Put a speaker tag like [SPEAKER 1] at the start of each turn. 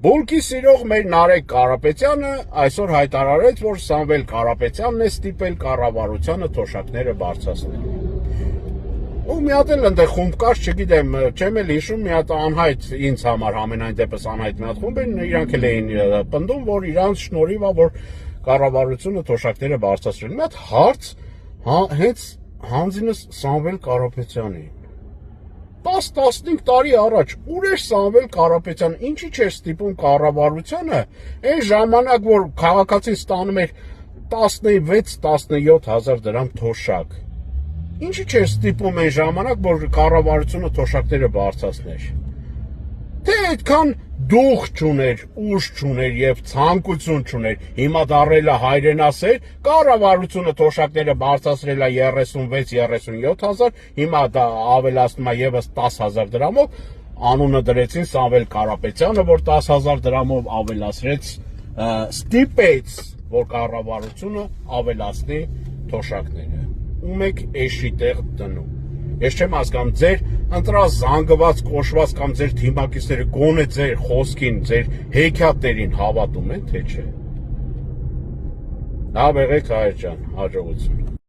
[SPEAKER 1] Բուլկի սիրող մեր Նարեկ Կարապետյանը այսօր հայտարարեց, որ Սամվել Կարապետյանն է ստիպել կառավարությանը թոշակները բարձրացնել։ Ու մի հատ էլ այնտեղ խումբ կար, չգիտեմ, չեմ էլ հիշում, մի հատ անհայտ ինձ համար համենայն դեպս անհայտ մի հատ խումբ են, իրանք էլ էին պնդում, որ իրանց շնորհիվ է, որ կառավարությունը թոշակները բարձրացրել։ Մի հատ հարց հենց հանձինս Սամվել Կարապետյանին։ 10-15 տարի առաջ ուր էր Սամվել Կարապետյանը, ինչի չէր ստիպում կառավարությանը այն ժամանակ, որ քաղաքացին ստանում էր 16-17 հազար դրամ թոշակ, ինչի չէր ստիպում այն ժամանակ, որ կառավարությունը թոշակները բարձրացներ, թե այդքան դուխ չուներ, ուժ չուներ եւ ցանկություն չուներ, հիմա դառել է հայրենասեր, կառավարությունը թոշակները բարձրացրել է 36-37 հազար, հիմա դա ավելացնում է եւս 10 հազար դրամով, անունը դրեցին Սամվել Կարապետյանը, որ 10 հազար դրամով ավելացրեց, ստիպեց, որ կառավարությունը ավելացնի թոշակները, ում եք էշի տեղ դնում։ Ես չեմ հասկանում, ձեր ընտրազանգված, կոչված կամ ձեր թիմակիցները գոնե ձեր խոսքին, ձեր հեքիաթներին հավատում են, թե չէ։ Լավ եղեք, հայր ջան, հաջողություն։